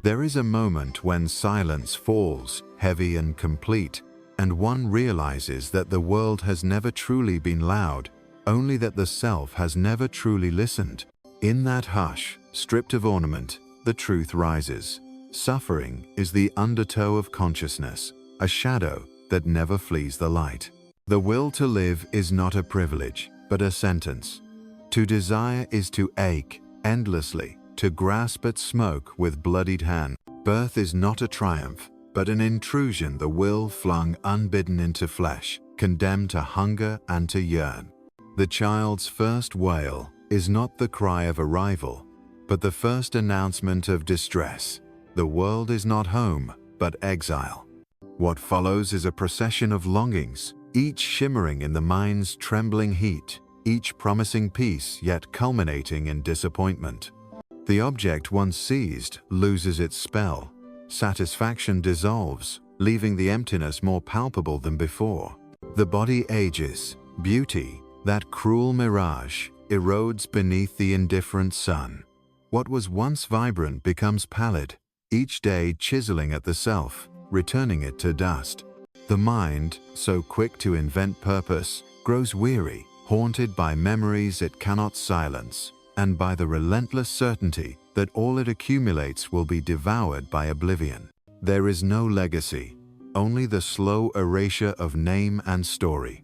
There is a moment when silence falls, heavy and complete, and one realizes that the world has never truly been loud, only that the self has never truly listened. In that hush, stripped of ornament, the truth rises. Suffering is the undertow of consciousness, a shadow that never flees the light. The will to live is not a privilege, but a sentence. To desire is to ache endlessly, to grasp at smoke with bloodied hand. Birth is not a triumph, but an intrusion, the will flung unbidden into flesh, condemned to hunger and to yearn. The child's first wail is not the cry of arrival, but the first announcement of distress. The world is not home, but exile. What follows is a procession of longings, each shimmering in the mind's trembling heat, each promising peace yet culminating in disappointment. The object once seized loses its spell. Satisfaction dissolves, leaving the emptiness more palpable than before. The body ages. Beauty, that cruel mirage, erodes beneath the indifferent sun. What was once vibrant becomes pallid, each day chiseling at the self, returning it to dust. The mind, so quick to invent purpose, grows weary, haunted by memories it cannot silence, and by the relentless certainty that all it accumulates will be devoured by oblivion. There is no legacy, only the slow erasure of name and story.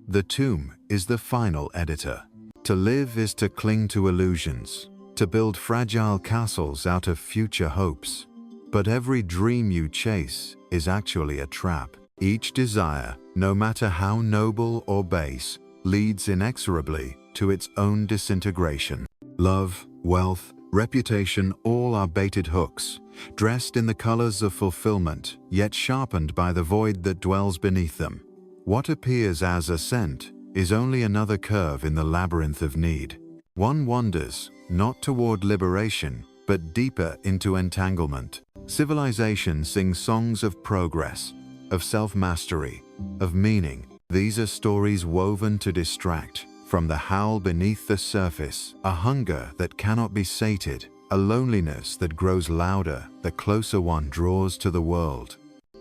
The tomb is the final editor. To live is to cling to illusions, to build fragile castles out of future hopes. But every dream you chase is actually a trap. Each desire, no matter how noble or base, leads inexorably to its own disintegration. Love, wealth, reputation, all are baited hooks, dressed in the colors of fulfillment, yet sharpened by the void that dwells beneath them. What appears as ascent is only another curve in the labyrinth of need. One wanders, not toward liberation, but deeper into entanglement. Civilization sings songs of progress, of self-mastery, of meaning. These are stories woven to distract. From the howl beneath the surface, a hunger that cannot be sated, a loneliness that grows louder the closer one draws to the world.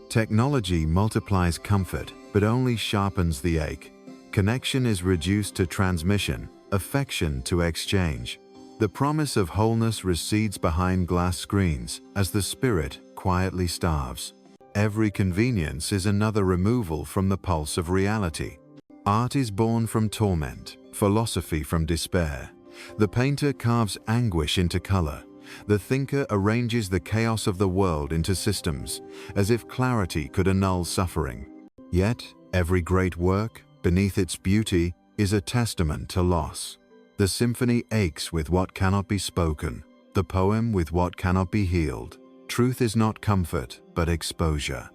Technology multiplies comfort, but only sharpens the ache. Connection is reduced to transmission, affection to exchange. The promise of wholeness recedes behind glass screens as the spirit quietly starves. Every convenience is another removal from the pulse of reality. Art is born from torment, philosophy from despair. The painter carves anguish into color. The thinker arranges the chaos of the world into systems, as if clarity could annul suffering. Yet, every great work, beneath its beauty, is a testament to loss. The symphony aches with what cannot be spoken, the poem with what cannot be healed. Truth is not comfort, but exposure.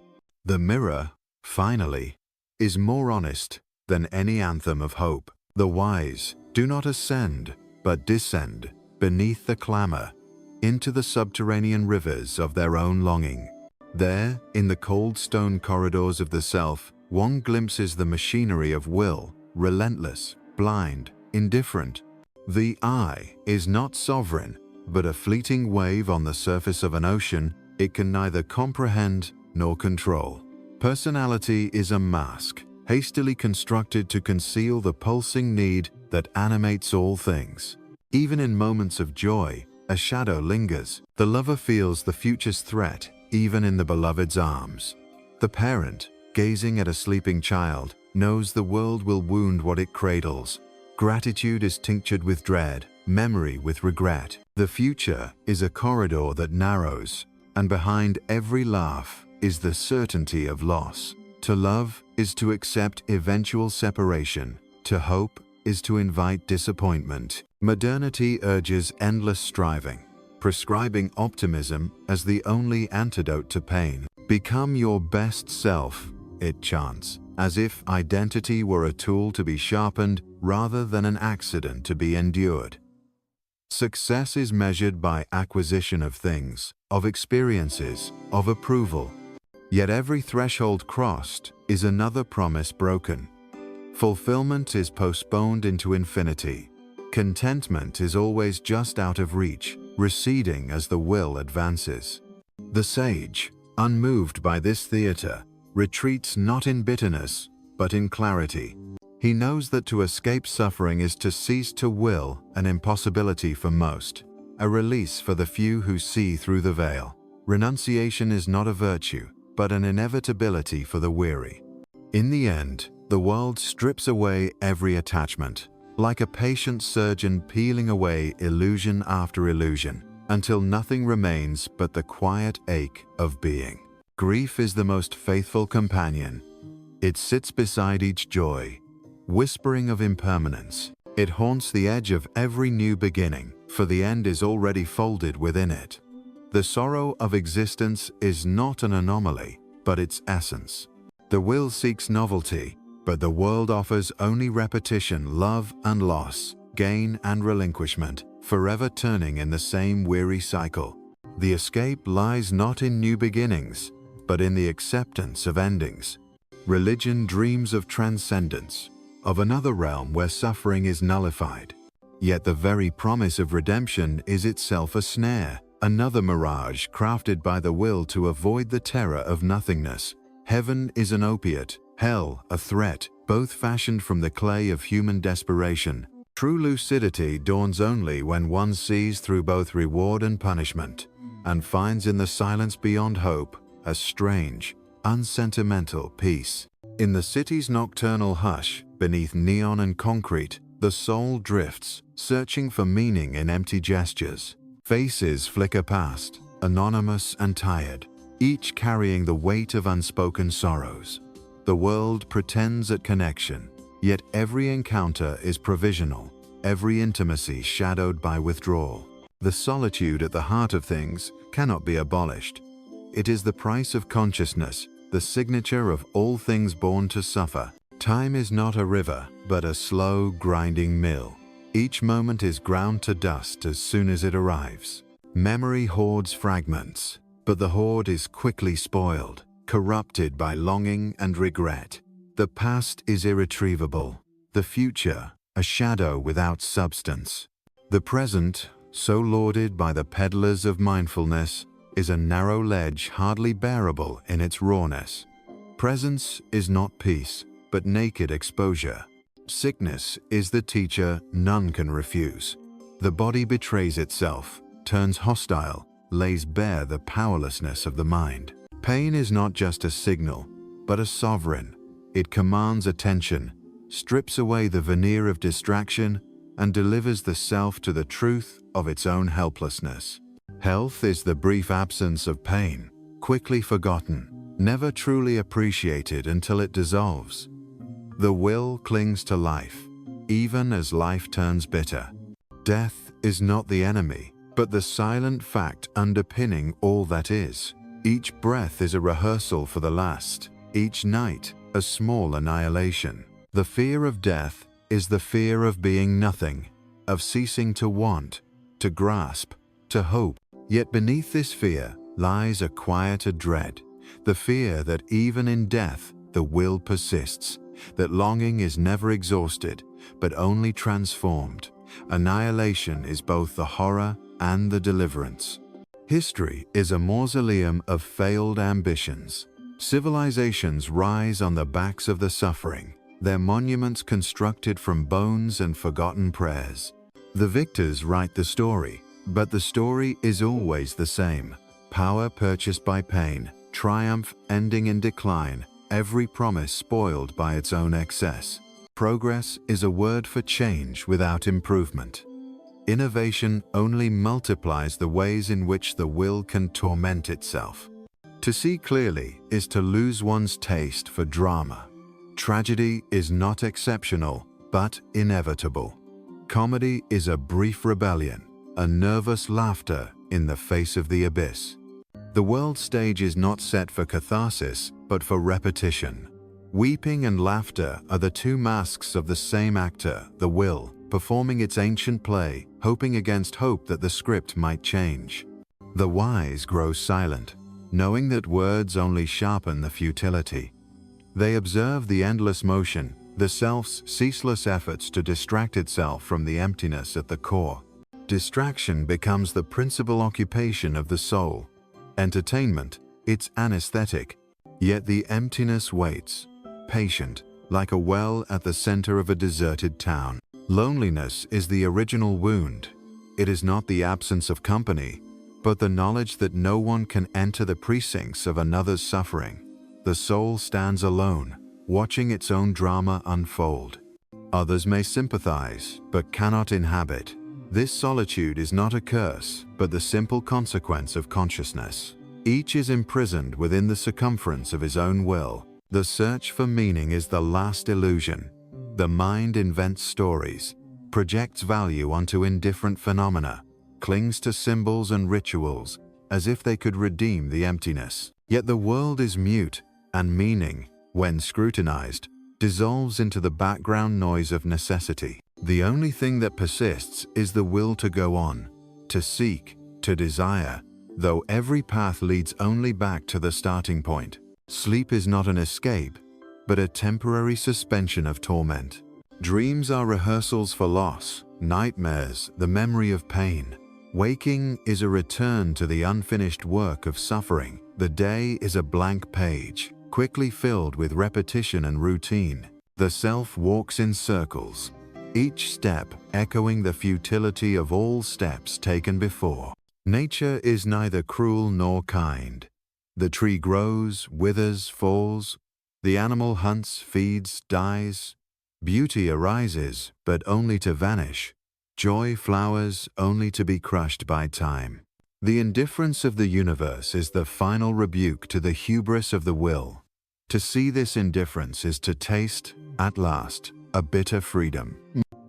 The mirror, finally, is more honest than any anthem of hope. The wise do not ascend, but descend beneath the clamor, into the subterranean rivers of their own longing. There, in the cold stone corridors of the self, one glimpses the machinery of will, relentless, blind, indifferent. The I is not sovereign, but a fleeting wave on the surface of an ocean it can neither comprehend nor control. Personality is a mask, hastily constructed to conceal the pulsing need that animates all things. Even in moments of joy, a shadow lingers. The lover feels the future's threat, even in the beloved's arms. The parent, gazing at a sleeping child, knows the world will wound what it cradles. Gratitude is tinctured with dread, memory with regret. The future is a corridor that narrows, and behind every laugh is the certainty of loss. To love is to accept eventual separation. To hope is to invite disappointment. Modernity urges endless striving, prescribing optimism as the only antidote to pain. Become your best self, it chants, as if identity were a tool to be sharpened rather than an accident to be endured. Success is measured by acquisition of things, of experiences, of approval. Yet every threshold crossed is another promise broken. Fulfillment is postponed into infinity. Contentment is always just out of reach, receding as the will advances. The sage, unmoved by this theater, retreats not in bitterness, but in clarity. He knows that to escape suffering is to cease to will, an impossibility for most, a release for the few who see through the veil. Renunciation is not a virtue, but an inevitability for the weary. In the end, the world strips away every attachment, like a patient surgeon peeling away illusion after illusion, until nothing remains but the quiet ache of being. Grief is the most faithful companion. It sits beside each joy, whispering of impermanence. It haunts the edge of every new beginning, for the end is already folded within it. The sorrow of existence is not an anomaly, but its essence. The will seeks novelty, but the world offers only repetition, love and loss, gain and relinquishment, forever turning in the same weary cycle. The escape lies not in new beginnings, but in the acceptance of endings. Religion dreams of transcendence, of another realm where suffering is nullified. Yet the very promise of redemption is itself a snare, another mirage crafted by the will to avoid the terror of nothingness. Heaven is an opiate, hell a threat, both fashioned from the clay of human desperation. True lucidity dawns only when one sees through both reward and punishment, and finds in the silence beyond hope a strange, unsentimental peace. In the city's nocturnal hush, beneath neon and concrete, the soul drifts, searching for meaning in empty gestures. Faces flicker past, anonymous and tired, each carrying the weight of unspoken sorrows. The world pretends at connection, yet every encounter is provisional, every intimacy shadowed by withdrawal. The solitude at the heart of things cannot be abolished. It is the price of consciousness, the signature of all things born to suffer. Time is not a river, but a slow, grinding mill. Each moment is ground to dust as soon as it arrives. Memory hoards fragments, but the hoard is quickly spoiled, corrupted by longing and regret. The past is irretrievable, the future a shadow without substance. The present, so lauded by the peddlers of mindfulness, is a narrow ledge hardly bearable in its rawness. Presence is not peace, but naked exposure. Sickness is the teacher none can refuse. The body betrays itself, turns hostile, lays bare the powerlessness of the mind. Pain is not just a signal, but a sovereign. It commands attention, strips away the veneer of distraction, and delivers the self to the truth of its own helplessness. Health is the brief absence of pain, quickly forgotten, never truly appreciated until it dissolves. The will clings to life, even as life turns bitter. Death is not the enemy, but the silent fact underpinning all that is. Each breath is a rehearsal for the last, each night a small annihilation. The fear of death is the fear of being nothing, of ceasing to want, to grasp, to hope. Yet beneath this fear lies a quieter dread, the fear that even in death the will persists, that longing is never exhausted, but only transformed. Annihilation is both the horror and the deliverance. History is a mausoleum of failed ambitions. Civilizations rise on the backs of the suffering, their monuments constructed from bones and forgotten prayers. The victors write the story, but the story is always the same. Power purchased by pain, triumph ending in decline, every promise spoiled by its own excess. Progress is a word for change without improvement. Innovation only multiplies the ways in which the will can torment itself. To see clearly is to lose one's taste for drama. Tragedy is not exceptional, but inevitable. Comedy is a brief rebellion, a nervous laughter in the face of the abyss. The world stage is not set for catharsis, but for repetition. Weeping and laughter are the two masks of the same actor, the will, performing its ancient play, hoping against hope that the script might change. The wise grow silent, knowing that words only sharpen the futility. They observe the endless motion, the self's ceaseless efforts to distract itself from the emptiness at the core. Distraction becomes the principal occupation of the soul. entertainment, its anesthetic. Yet the emptiness waits, patient, like a well at the center of a deserted town. Loneliness is the original wound. It is not the absence of company, but the knowledge that no one can enter the precincts of another's suffering. The soul stands alone, watching its own drama unfold. Others may sympathize, but cannot inhabit. This solitude is not a curse, but the simple consequence of consciousness. Each is imprisoned within the circumference of his own will. The search for meaning is the last illusion. The mind invents stories, projects value onto indifferent phenomena, clings to symbols and rituals as if they could redeem the emptiness. Yet the world is mute, and meaning, when scrutinized, dissolves into the background noise of necessity. The only thing that persists is the will to go on, to seek, to desire, though every path leads only back to the starting point. Sleep is not an escape, but a temporary suspension of torment. Dreams are rehearsals for loss, nightmares the memory of pain. Waking is a return to the unfinished work of suffering. The day is a blank page, quickly filled with repetition and routine. The self walks in circles, each step echoing the futility of all steps taken before. Nature is neither cruel nor kind. The tree grows, withers, falls. The animal hunts, feeds, dies. Beauty arises, but only to vanish. Joy flowers, only to be crushed by time. The indifference of the universe is the final rebuke to the hubris of the will. To see this indifference is to taste, at last, a bitter freedom.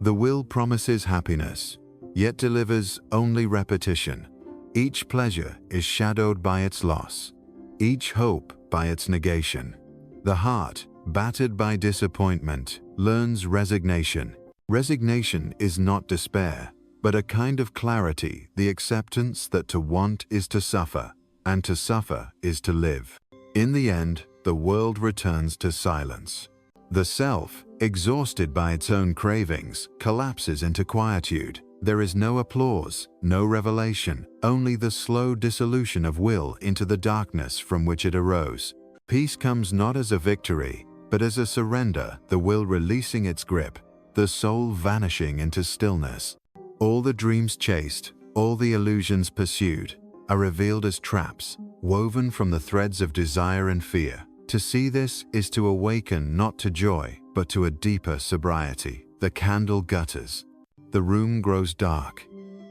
The will promises happiness, yet delivers only repetition. Each pleasure is shadowed by its loss, each hope by its negation. The heart, battered by disappointment, learns resignation. Resignation is not despair, but a kind of clarity, the acceptance that to want is to suffer, and to suffer is to live. In the end, the world returns to silence. The self, exhausted by its own cravings, collapses into quietude. There is no applause, no revelation, only the slow dissolution of will into the darkness from which it arose. Peace comes not as a victory, but as a surrender, the will releasing its grip, the soul vanishing into stillness. All the dreams chased, all the illusions pursued, are revealed as traps, woven from the threads of desire and fear. To see this is to awaken not to joy, but to a deeper sobriety. The candle gutters. The room grows dark.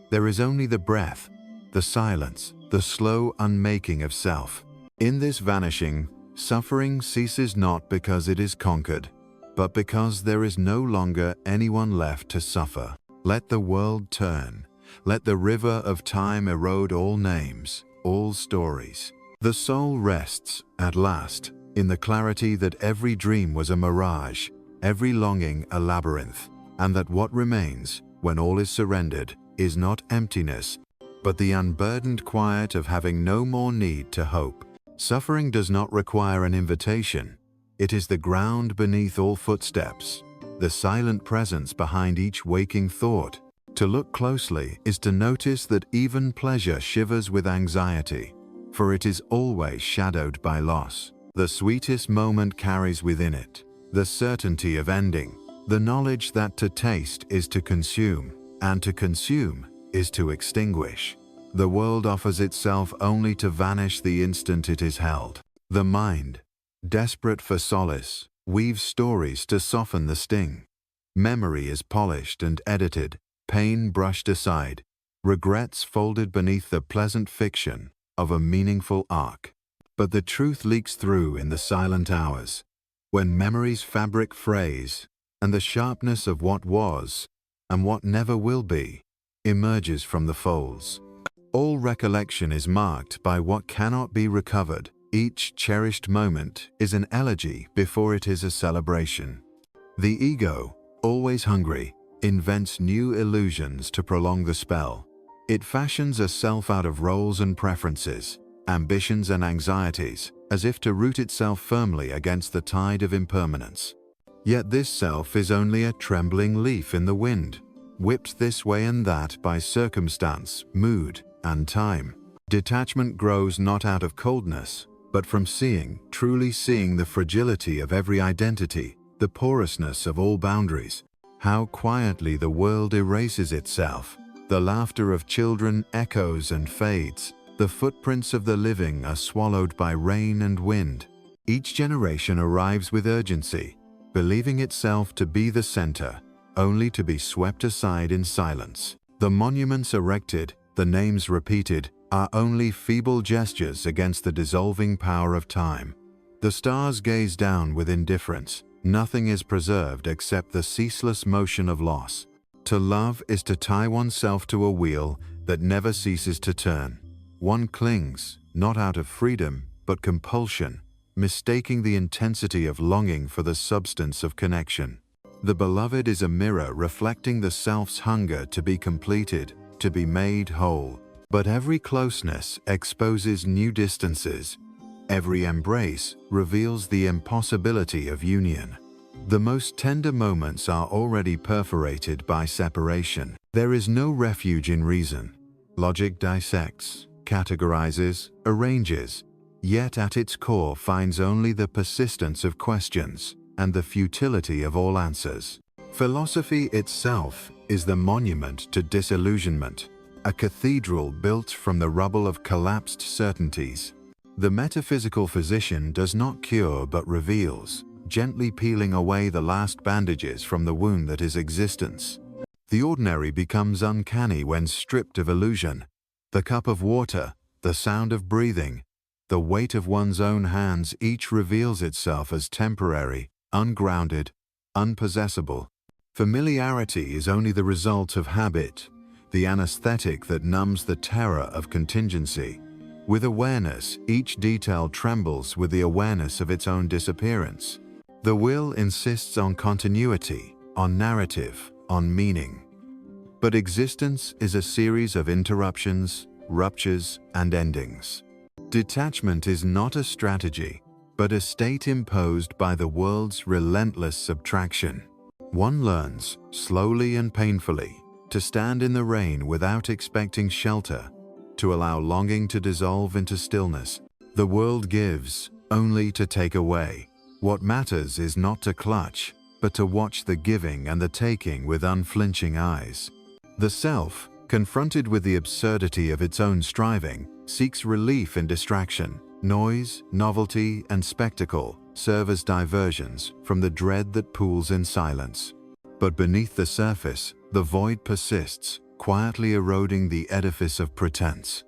There is only the breath, the silence, the slow unmaking of self. In this vanishing, suffering ceases not because it is conquered, but because there is no longer anyone left to suffer. Let the world turn. Let the river of time erode all names, all stories. The soul rests, at last, in the clarity that every dream was a mirage, every longing a labyrinth, and that what remains, when all is surrendered, is not emptiness, but the unburdened quiet of having no more need to hope. Suffering does not require an invitation. It is the ground beneath all footsteps, the silent presence behind each waking thought. To look closely is to notice that even pleasure shivers with anxiety, for it is always shadowed by loss. The sweetest moment carries within it the certainty of ending, the knowledge that to taste is to consume, and to consume is to extinguish. The world offers itself only to vanish the instant it is held. The mind, desperate for solace, weaves stories to soften the sting. Memory is polished and edited, pain brushed aside, regrets folded beneath the pleasant fiction of a meaningful arc. But the truth leaks through in the silent hours, when memory's fabric frays, and the sharpness of what was, and what never will be, emerges from the folds. All recollection is marked by what cannot be recovered. Each cherished moment is an elegy before it is a celebration. The ego, always hungry, invents new illusions to prolong the spell. It fashions a self out of roles and preferences, ambitions and anxieties, as if to root itself firmly against the tide of impermanence. Yet this self is only a trembling leaf in the wind, whipped this way and that by circumstance, mood, and time. Detachment grows not out of coldness, but from seeing, truly seeing the fragility of every identity, the porousness of all boundaries, how quietly the world erases itself. The laughter of children echoes and fades. The footprints of the living are swallowed by rain and wind. Each generation arrives with urgency, believing itself to be the center, only to be swept aside in silence. The monuments erected, the names repeated, are only feeble gestures against the dissolving power of time. The stars gaze down with indifference. Nothing is preserved except the ceaseless motion of loss. To love is to tie oneself to a wheel that never ceases to turn. One clings, not out of freedom, but compulsion, mistaking the intensity of longing for the substance of connection. The beloved is a mirror reflecting the self's hunger to be completed, to be made whole. But every closeness exposes new distances. Every embrace reveals the impossibility of union. The most tender moments are already perforated by separation. There is no refuge in reason. Logic dissects, categorizes, arranges, yet at its core finds only the persistence of questions and the futility of all answers. Philosophy itself is the monument to disillusionment, a cathedral built from the rubble of collapsed certainties. The metaphysical physician does not cure but reveals, gently peeling away the last bandages from the wound that is existence. The ordinary becomes uncanny when stripped of illusion. The cup of water, the sound of breathing, the weight of one's own hands, each reveals itself as temporary, ungrounded, unpossessable. Familiarity is only the result of habit, the anesthetic that numbs the terror of contingency. With awareness, each detail trembles with the awareness of its own disappearance. The will insists on continuity, on narrative, on meaning. But existence is a series of interruptions, ruptures, and endings. Detachment is not a strategy, but a state imposed by the world's relentless subtraction. One learns, slowly and painfully, to stand in the rain without expecting shelter, to allow longing to dissolve into stillness. The world gives, only to take away. What matters is not to clutch, but to watch the giving and the taking with unflinching eyes. The self, confronted with the absurdity of its own striving, seeks relief in distraction. Noise, novelty, and spectacle serve as diversions from the dread that pools in silence. But beneath the surface, the void persists, quietly eroding the edifice of pretense.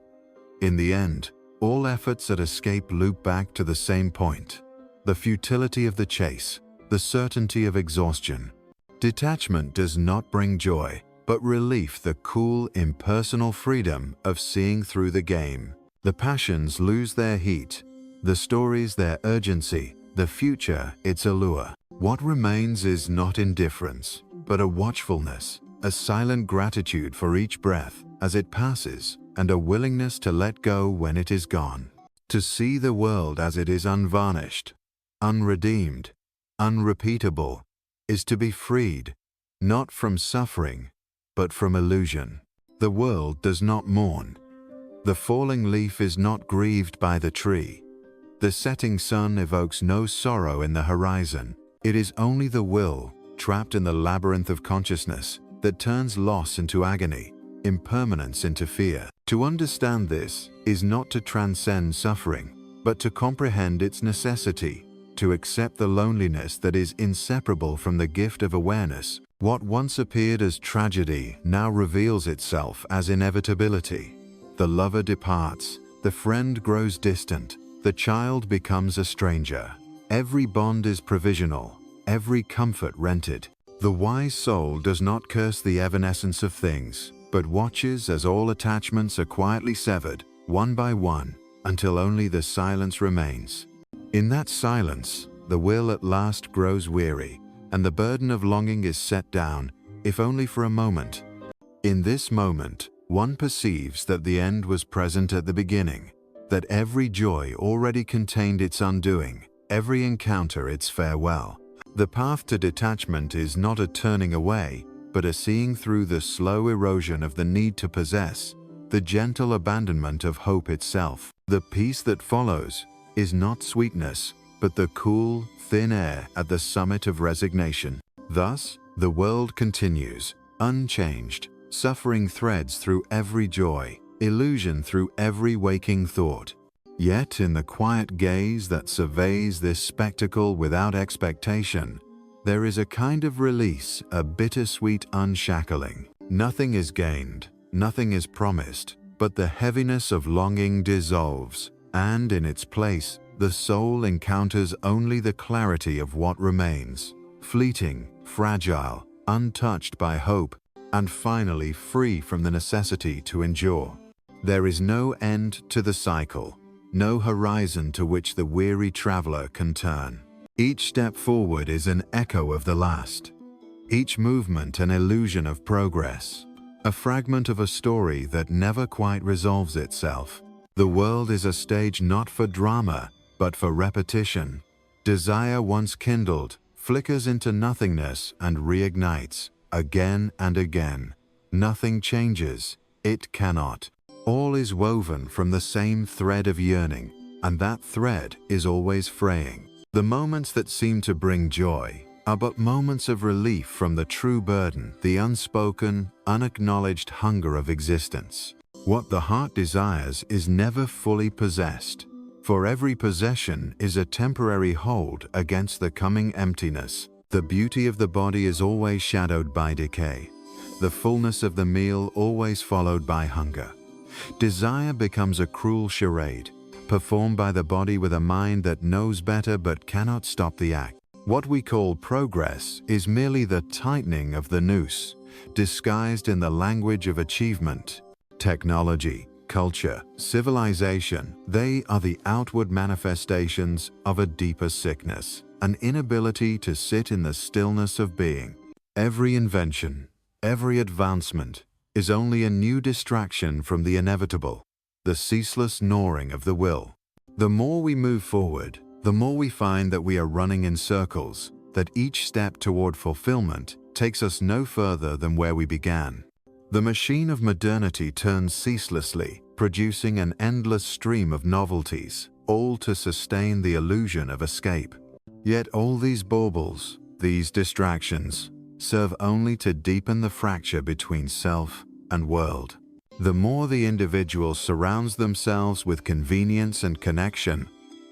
In the end, all efforts at escape loop back to the same point: the futility of the chase, the certainty of exhaustion. Detachment does not bring joy, but relief, the cool, impersonal freedom of seeing through the game. The passions lose their heat, the stories their urgency, the future its allure. What remains is not indifference, but a watchfulness, a silent gratitude for each breath as it passes, and a willingness to let go when it is gone. To see the world as it is, unvarnished, unredeemed, unrepeatable, is to be freed, not from suffering, but from illusion. The world does not mourn. The falling leaf is not grieved by the tree. The setting sun evokes no sorrow in the horizon. It is only the will, trapped in the labyrinth of consciousness, that turns loss into agony, impermanence into fear. To understand this is not to transcend suffering, but to comprehend its necessity, to accept the loneliness that is inseparable from the gift of awareness. What once appeared as tragedy now reveals itself as inevitability. The lover departs, the friend grows distant, the child becomes a stranger. Every bond is provisional, every comfort rented. The wise soul does not curse the evanescence of things, but watches as all attachments are quietly severed, one by one, until only the silence remains. In that silence, the will at last grows weary, and the burden of longing is set down, if only for a moment. In this moment, one perceives that the end was present at the beginning, that every joy already contained its undoing, every encounter its farewell. The path to detachment is not a turning away, but a seeing through the slow erosion of the need to possess, the gentle abandonment of hope itself. The peace that follows is not sweetness, but the cool, thin air at the summit of resignation. Thus, the world continues, unchanged, suffering threads through every joy, illusion through every waking thought. Yet in the quiet gaze that surveys this spectacle without expectation, there is a kind of release, a bittersweet unshackling. Nothing is gained, nothing is promised, but the heaviness of longing dissolves, and in its place, the soul encounters only the clarity of what remains, fleeting, fragile, untouched by hope, and finally free from the necessity to endure. There is no end to the cycle, no horizon to which the weary traveler can turn. Each step forward is an echo of the last, each movement an illusion of progress, a fragment of a story that never quite resolves itself. The world is a stage not for drama, but for repetition. Desire once kindled flickers into nothingness and reignites, again and again. Nothing changes, it cannot. All is woven from the same thread of yearning, and that thread is always fraying. The moments that seem to bring joy are but moments of relief from the true burden, the unspoken, unacknowledged hunger of existence. What the heart desires is never fully possessed, for every possession is a temporary hold against the coming emptiness. The beauty of the body is always shadowed by decay, the fullness of the meal always followed by hunger. Desire becomes a cruel charade, performed by the body with a mind that knows better but cannot stop the act. What we call progress is merely the tightening of the noose, disguised in the language of achievement. Technology, culture, civilization, they are the outward manifestations of a deeper sickness, an inability to sit in the stillness of being. Every invention, every advancement, is only a new distraction from the inevitable, the ceaseless gnawing of the will. The more we move forward, the more we find that we are running in circles, that each step toward fulfillment takes us no further than where we began. The machine of modernity turns ceaselessly, producing an endless stream of novelties, all to sustain the illusion of escape. Yet all these baubles, these distractions, serve only to deepen the fracture between self and world. The more the individual surrounds themselves with convenience and connection,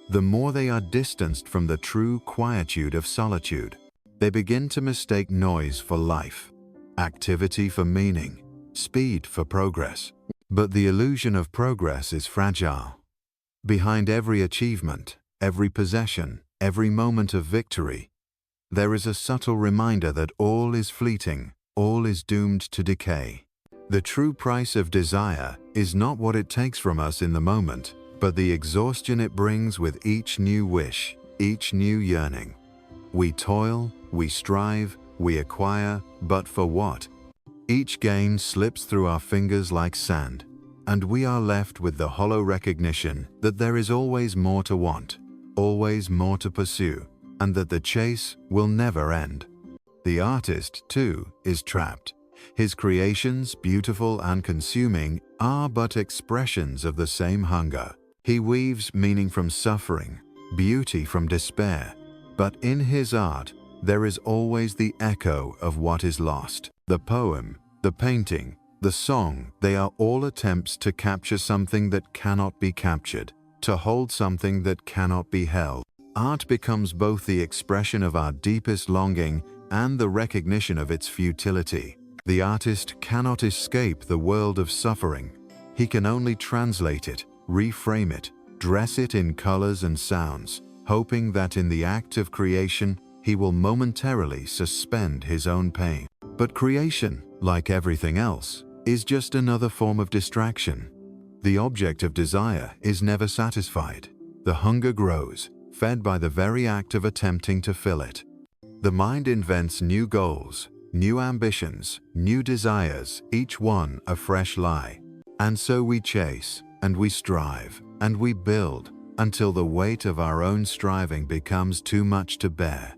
the more they are distanced from the true quietude of solitude. They begin to mistake noise for life, activity for meaning, speed for progress. But the illusion of progress is fragile. Behind every achievement, every possession, every moment of victory, there is a subtle reminder that all is fleeting, all is doomed to decay. The true price of desire is not what it takes from us in the moment, but the exhaustion it brings with each new wish, each new yearning. We toil, we strive, we acquire, but for what? Each gain slips through our fingers like sand, and we are left with the hollow recognition that there is always more to want, always more to pursue, and that the chase will never end. The artist, too, is trapped. His creations, beautiful and consuming, are but expressions of the same hunger. He weaves meaning from suffering, beauty from despair, but in his art, there is always the echo of what is lost. The poem, the painting, the song, they are all attempts to capture something that cannot be captured, to hold something that cannot be held. Art becomes both the expression of our deepest longing and the recognition of its futility. The artist cannot escape the world of suffering. He can only translate it, reframe it, dress it in colors and sounds, hoping that in the act of creation, he will momentarily suspend his own pain. But creation, like everything else, is just another form of distraction. The object of desire is never satisfied. The hunger grows, fed by the very act of attempting to fill it. The mind invents new goals, new ambitions, new desires, each one a fresh lie. And so we chase, and we strive, and we build, until the weight of our own striving becomes too much to bear.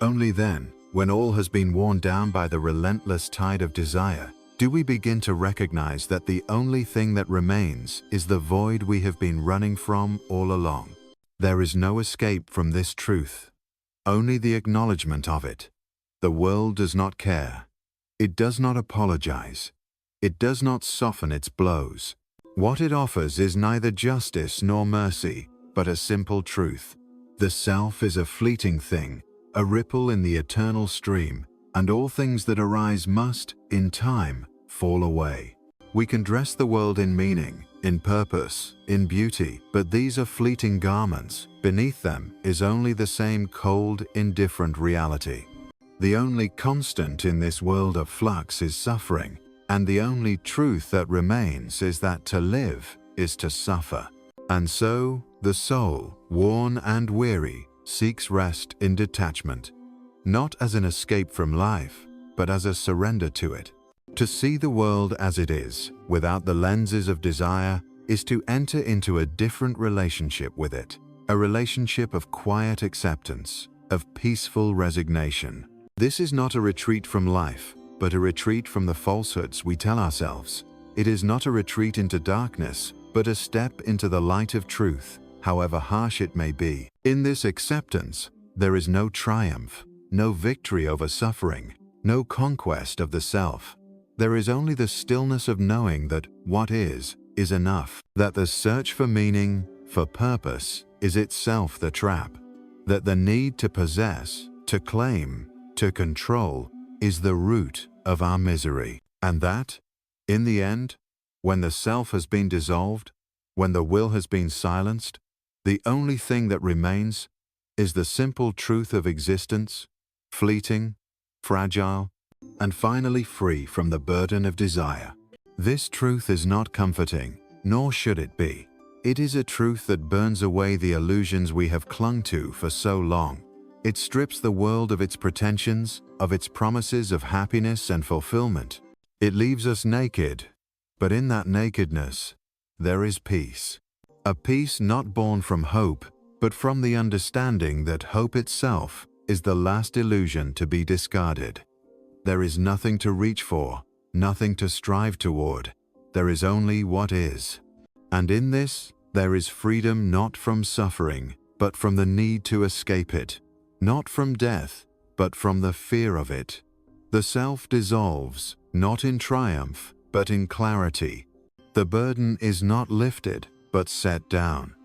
Only then, when all has been worn down by the relentless tide of desire, do we begin to recognize that the only thing that remains is the void we have been running from all along. There is no escape from this truth, only the acknowledgement of it. The world does not care. It does not apologize. It does not soften its blows. What it offers is neither justice nor mercy, but a simple truth. The self is a fleeting thing, a ripple in the eternal stream, and all things that arise must, in time, fall away. We can dress the world in meaning, in purpose, in beauty, but these are fleeting garments. Beneath them is only the same cold, indifferent reality. The only constant in this world of flux is suffering, and the only truth that remains is that to live is to suffer. And so, the soul, worn and weary, seeks rest in detachment, not as an escape from life, but as a surrender to it. To see the world as it is, without the lenses of desire, is to enter into a different relationship with it, a relationship of quiet acceptance, of peaceful resignation. This is not a retreat from life, but a retreat from the falsehoods we tell ourselves. It is not a retreat into darkness, but a step into the light of truth, however harsh it may be. In this acceptance, there is no triumph, no victory over suffering, no conquest of the self. There is only the stillness of knowing that what is enough, that the search for meaning, for purpose, is itself the trap, that the need to possess, to claim, to control, is the root of our misery, and that, in the end, when the self has been dissolved, when the will has been silenced, the only thing that remains is the simple truth of existence, fleeting, fragile, and finally free from the burden of desire. This truth is not comforting, nor should it be. It is a truth that burns away the illusions we have clung to for so long. It strips the world of its pretensions, of its promises of happiness and fulfillment. It leaves us naked, but in that nakedness, there is peace. A peace not born from hope, but from the understanding that hope itself is the last illusion to be discarded. There is nothing to reach for, nothing to strive toward. There is only what is. And in this, there is freedom not from suffering, but from the need to escape it. Not from death, but from the fear of it. The self dissolves, not in triumph, but in clarity. The burden is not lifted, but set down.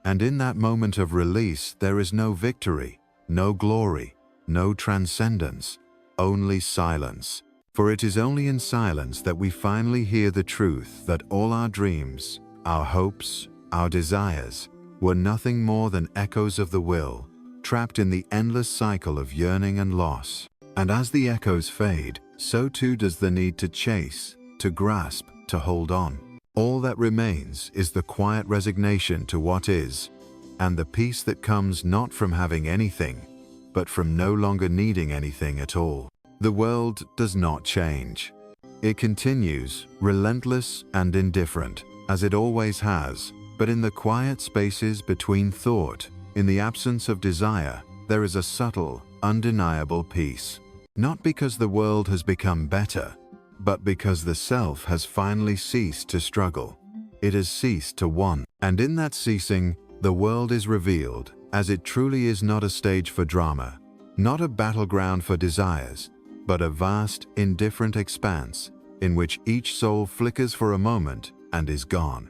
And in that moment of release, there is no victory, no glory, no transcendence, only silence. For it is only in silence that we finally hear the truth that all our dreams, our hopes, our desires, were nothing more than echoes of the will, trapped in the endless cycle of yearning and loss. And as the echoes fade, so too does the need to chase, to grasp, to hold on. All that remains is the quiet resignation to what is, and the peace that comes not from having anything, but from no longer needing anything at all. The world does not change. It continues, relentless and indifferent, as it always has, but in the quiet spaces between thought, in the absence of desire, there is a subtle, undeniable peace. Not because the world has become better, but because the self has finally ceased to struggle. It has ceased to want. And in that ceasing, the world is revealed, as it truly is not a stage for drama, not a battleground for desires, but a vast, indifferent expanse in which each soul flickers for a moment and is gone.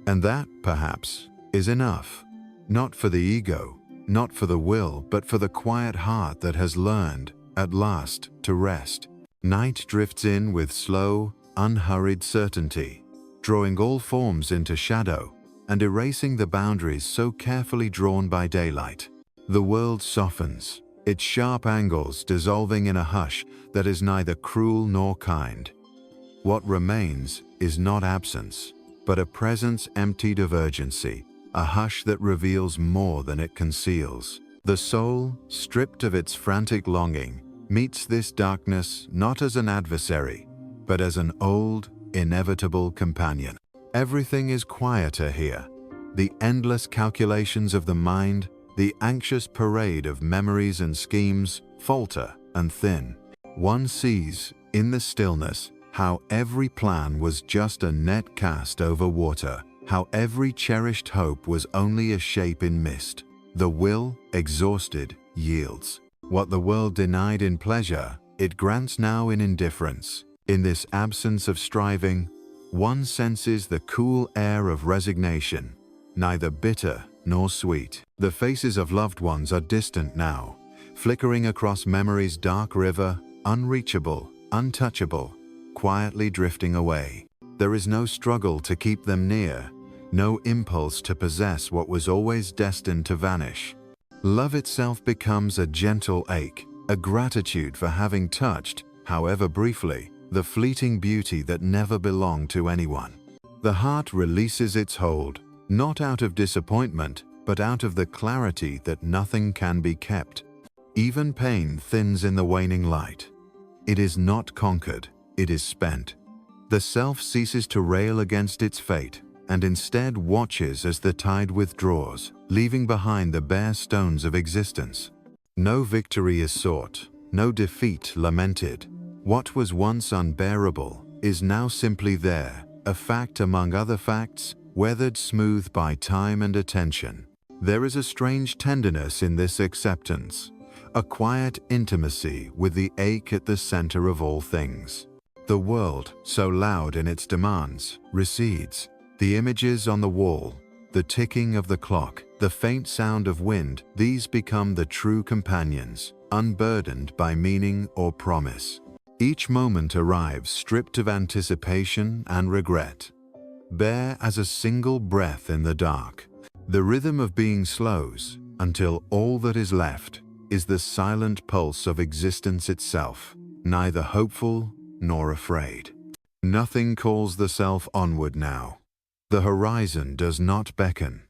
And that, perhaps, is enough. Not for the ego, not for the will, but for the quiet heart that has learned, at last, to rest. Night drifts in with slow, unhurried certainty, drawing all forms into shadow and erasing the boundaries so carefully drawn by daylight. The world softens, its sharp angles dissolving in a hush that is neither cruel nor kind. What remains is not absence, but a presence emptied of urgency, a hush that reveals more than it conceals. The soul, stripped of its frantic longing, meets this darkness not as an adversary, but as an old, inevitable companion. Everything is quieter here. The endless calculations of the mind, the anxious parade of memories and schemes, falter and thin. One sees, in the stillness, how every plan was just a net cast over water, how every cherished hope was only a shape in mist. The will, exhausted, yields. What the world denied in pleasure, it grants now in indifference. In this absence of striving, one senses the cool air of resignation, neither bitter nor sweet. The faces of loved ones are distant now, flickering across memory's dark river, unreachable, untouchable, quietly drifting away. There is no struggle to keep them near, no impulse to possess what was always destined to vanish. Love itself becomes a gentle ache, a gratitude for having touched, however briefly, the fleeting beauty that never belonged to anyone. The heart releases its hold, not out of disappointment, but out of the clarity that nothing can be kept. Even pain thins in the waning light. It is not conquered, it is spent. The self ceases to rail against its fate, and instead watches as the tide withdraws, leaving behind the bare stones of existence. No victory is sought, no defeat lamented. What was once unbearable is now simply there, a fact among other facts, weathered smooth by time and attention. There is a strange tenderness in this acceptance, a quiet intimacy with the ache at the center of all things. The world, so loud in its demands, recedes. The images on the wall, the ticking of the clock, the faint sound of wind, these become the true companions, unburdened by meaning or promise. Each moment arrives stripped of anticipation and regret, bare as a single breath in the dark. The rhythm of being slows until all that is left is the silent pulse of existence itself, neither hopeful nor afraid. Nothing calls the self onward now. The horizon does not beckon.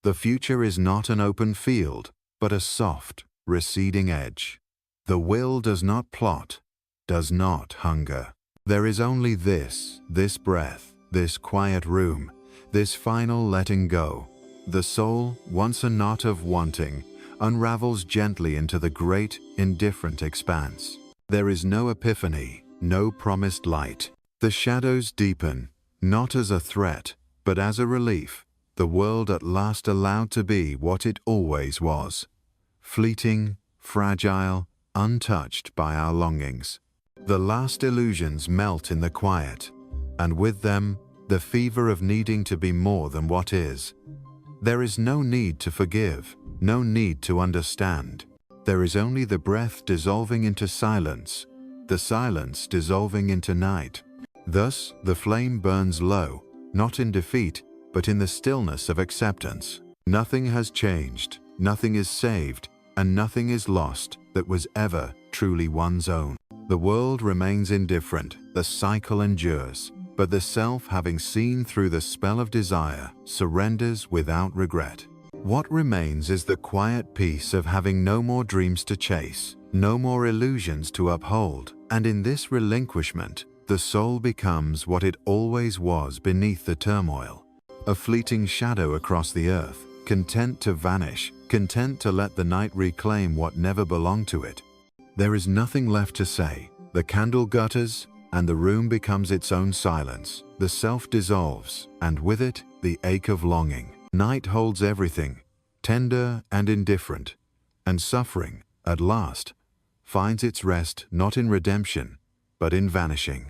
The future is not an open field, but a soft, receding edge. The will does not plot, does not hunger. There is only this breath, this quiet room, this final letting go. The soul, once a knot of wanting, unravels gently into the great, indifferent expanse. There is no epiphany, no promised light. The shadows deepen, not as a threat, but as a relief, the world at last allowed to be what it always was. Fleeting, fragile, untouched by our longings. The last illusions melt in the quiet, and with them, the fever of needing to be more than what is. There is no need to forgive, no need to understand. There is only the breath dissolving into silence, the silence dissolving into night. Thus, the flame burns low, not in defeat, but in the stillness of acceptance. Nothing has changed, nothing is saved, and nothing is lost that was ever truly one's own. The world remains indifferent, the cycle endures, but the self, having seen through the spell of desire, surrenders without regret. What remains is the quiet peace of having no more dreams to chase, no more illusions to uphold, and in this relinquishment, the soul becomes what it always was beneath the turmoil. A fleeting shadow across the earth, content to vanish, content to let the night reclaim what never belonged to it. There is nothing left to say. The candle gutters, and the room becomes its own silence. The self dissolves, and with it, the ache of longing. Night holds everything, tender and indifferent, and suffering, at last, finds its rest not in redemption, but in vanishing.